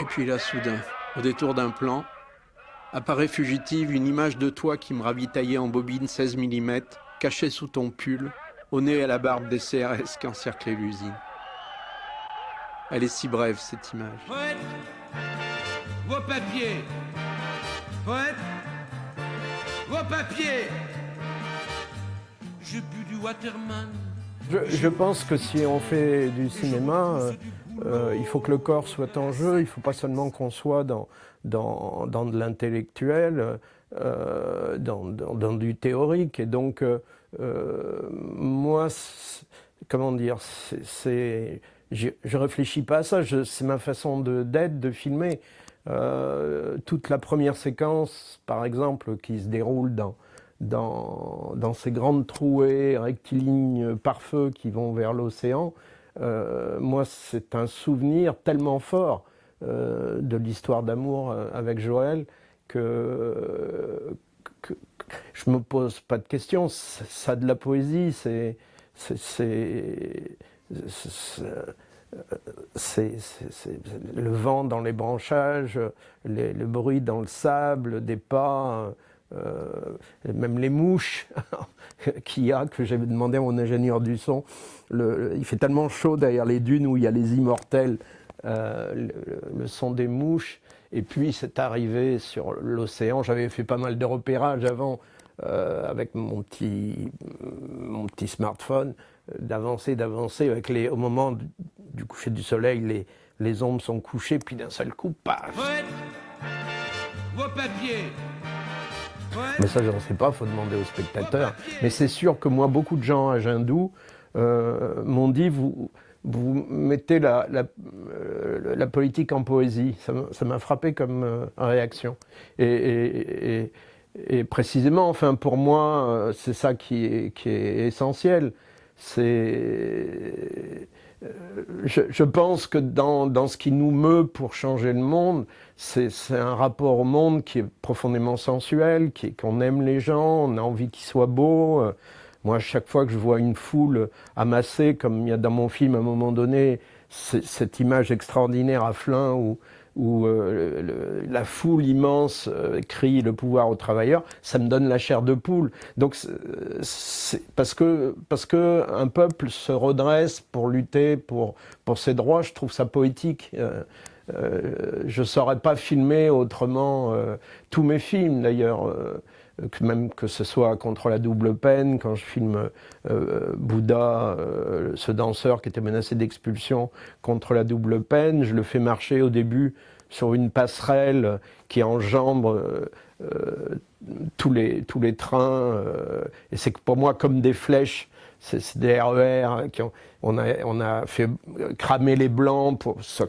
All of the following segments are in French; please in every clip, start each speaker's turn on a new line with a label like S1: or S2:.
S1: Et puis là, soudain, au détour d'un plan, apparaît fugitive une image de toi qui me ravitaillait en bobine 16 mm, cachée sous ton pull, au nez et à la barbe des CRS qui encerclaient l'usine. Elle est si brève, cette image.
S2: Poète, vos papiers. Poète, vos papiers. J'ai bu du Waterman.
S3: Je pense que si on fait du cinéma, il faut que le corps soit en jeu, il ne faut pas seulement qu'on soit dans de l'intellectuel, dans du théorique. Et donc, moi, comment dire, je ne réfléchis pas à ça, c'est ma façon d'être, de filmer. Toute la première séquence, par exemple, qui se déroule dans ces grandes trouées rectilignes pare-feu qui vont vers l'océan, moi c'est un souvenir tellement fort de l'histoire d'amour avec Joël que je me pose pas de questions. Ça a de la poésie, c'est le vent dans les branchages, le bruit dans le sable, des pas, même les mouches qu'il y a, que j'avais demandé à mon ingénieur du son. Il fait tellement chaud derrière les dunes où il y a les immortels, le son des mouches. Et puis c'est arrivé sur l'océan. J'avais fait pas mal de repérages avant avec mon petit smartphone, d'avancer, avec au moment du coucher du soleil, les ombres sont couchées, puis d'un seul coup, paf!
S2: Poète, vos papiers. Poète,
S3: Mais ça, je ne sais pas, il faut demander aux spectateurs. Mais c'est sûr que moi, beaucoup de gens à Jindou m'ont dit, vous mettez la politique en poésie. Ça m'a frappé comme réaction. Et précisément, enfin, pour moi, c'est ça qui est essentiel. Je pense que dans ce qui nous meut pour changer le monde, c'est un rapport au monde qui est profondément sensuel, qu'on aime les gens, on a envie qu'ils soient beaux. Moi, chaque fois que je vois une foule amassée, comme il y a dans mon film à un moment donné, cette image extraordinaire à Flins où la foule immense crie le pouvoir aux travailleurs, ça me donne la chair de poule. Donc c'est parce que un peuple se redresse pour lutter pour ses droits, je trouve ça poétique. Je ne saurais pas filmer autrement tous mes films d'ailleurs. Même que ce soit contre la double peine, quand je filme Bouddha, ce danseur qui était menacé d'expulsion contre la double peine, je le fais marcher au début sur une passerelle qui enjambe tous les trains, et c'est pour moi comme des flèches. C'est des RER on a fait cramer les blancs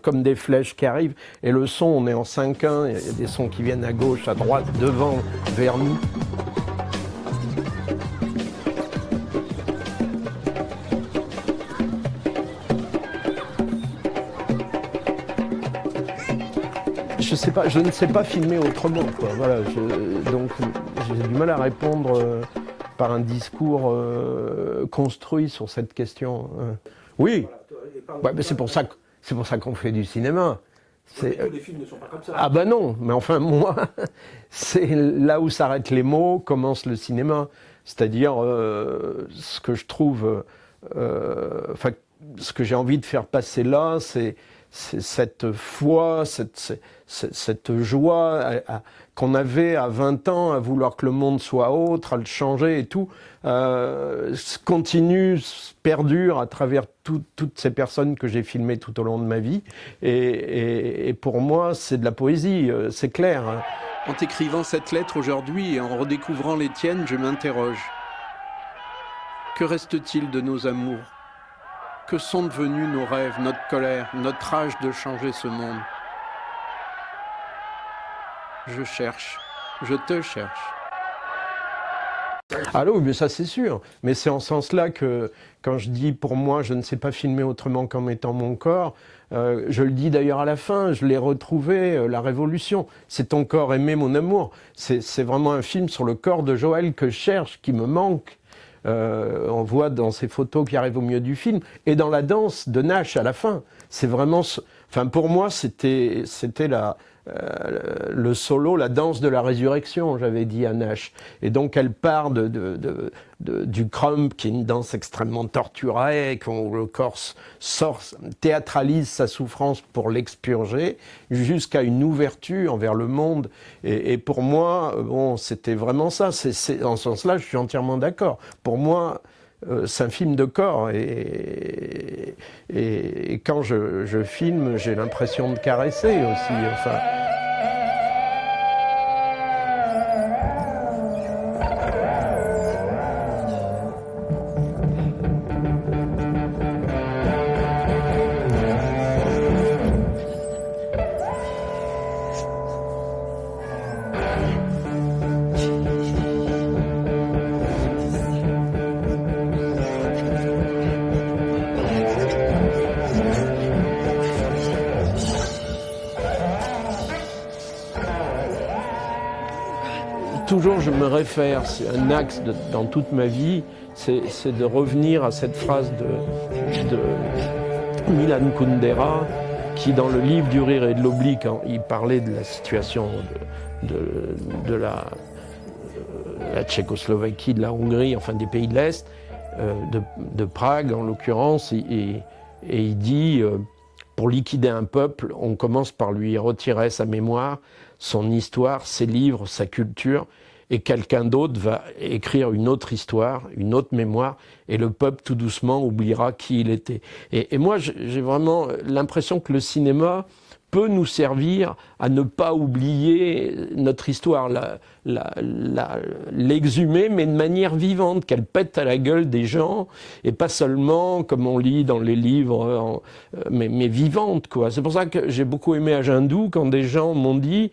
S3: comme des flèches qui arrivent. Et le son, on est en 5-1, il y a des sons qui viennent à gauche, à droite, devant, vers nous. Je ne sais pas filmer autrement, quoi. Voilà, donc j'ai du mal à répondre par un discours construit sur cette question. Oui, ouais, mais c'est pour ça qu'on fait du cinéma.
S4: Tous les films ne sont pas comme ça.
S3: Ah ben non, mais enfin moi, c'est là où s'arrêtent les mots, commence le cinéma. C'est-à-dire ce que je trouve, ce que j'ai envie de faire passer là, c'est cette foi, cette joie qu'on avait à 20 ans à vouloir que le monde soit autre, à le changer et tout, continue, perdure à travers toutes ces personnes que j'ai filmées tout au long de ma vie. Et pour moi, c'est de la poésie, c'est clair. Hein.
S1: En t'écrivant cette lettre aujourd'hui et en redécouvrant les tiennes, je m'interroge. Que reste-t-il de nos amours ? Que sont devenus nos rêves, notre colère, notre rage de changer ce monde ? Je cherche, je te cherche.
S3: Ah oui, mais ça c'est sûr. Mais c'est en ce sens-là que, quand je dis pour moi, je ne sais pas filmer autrement qu'en mettant mon corps, je le dis d'ailleurs à la fin, je l'ai retrouvé, La Révolution. C'est ton corps aimé, mon amour. C'est vraiment un film sur le corps de Joël que je cherche, qui me manque. On voit dans ces photos qui arrivent au milieu du film, et dans la danse de Nash à la fin. C'est vraiment... Enfin, pour moi, c'était le solo, la danse de la résurrection, j'avais dit à Nash. Et donc, elle part du crump, qui est une danse extrêmement torturée, où le corps théâtralise sa souffrance pour l'expurger, jusqu'à une ouverture envers le monde. Et pour moi, bon, c'était vraiment ça. En ce sens-là, je suis entièrement d'accord. Pour moi, c'est un film de corps. Et quand je filme, j'ai l'impression de caresser aussi. Enfin. Toujours, je me réfère, c'est un axe dans toute ma vie, c'est de revenir à cette phrase de Milan Kundera, qui dans le livre du rire et de l'oubli, quand il parlait de la situation de la Tchécoslovaquie, de la Hongrie, enfin des pays de l'Est, de Prague en l'occurrence, et il dit pour liquider un peuple, on commence par lui retirer sa mémoire, son histoire, ses livres, sa culture, et quelqu'un d'autre va écrire une autre histoire, une autre mémoire, et le peuple tout doucement oubliera qui il était. Et moi, j'ai vraiment l'impression que le cinéma peut nous servir à ne pas oublier notre histoire, l'exhumer, mais de manière vivante, qu'elle pète à la gueule des gens, et pas seulement, comme on lit dans les livres, mais vivante, quoi. C'est pour ça que j'ai beaucoup aimé Agindou, quand des gens m'ont dit,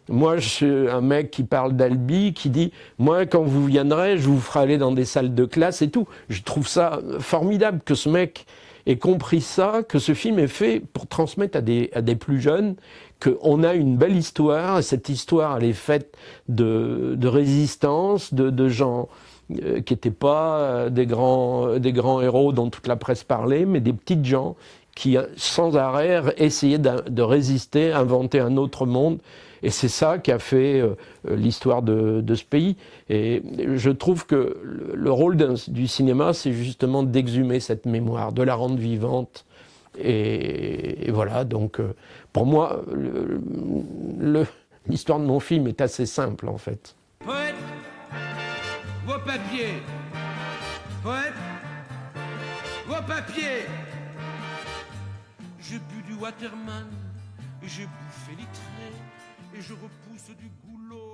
S3: moi, je suis un mec qui parle d'Albi, qui dit « Moi, quand vous viendrez, je vous ferai aller dans des salles de classe et tout. » Je trouve ça formidable que ce mec ait compris ça, que ce film est fait pour transmettre à des plus jeunes qu'on a une belle histoire, et cette histoire, elle est faite de résistance, de gens qui n'étaient pas des grands héros dont toute la presse parlait, mais des petites gens qui, sans arrêt, essayaient de résister, inventer un autre monde. Et c'est ça qui a fait l'histoire de ce pays. Et je trouve que le rôle du cinéma, c'est justement d'exhumer cette mémoire, de la rendre vivante. Et voilà, donc pour moi, l'histoire de mon film est assez simple, en fait.
S2: Poète, vos papiers. Poète, vos papiers. J'ai bu du Waterman, et j'ai bouffé les traits, et je repousse du goulot.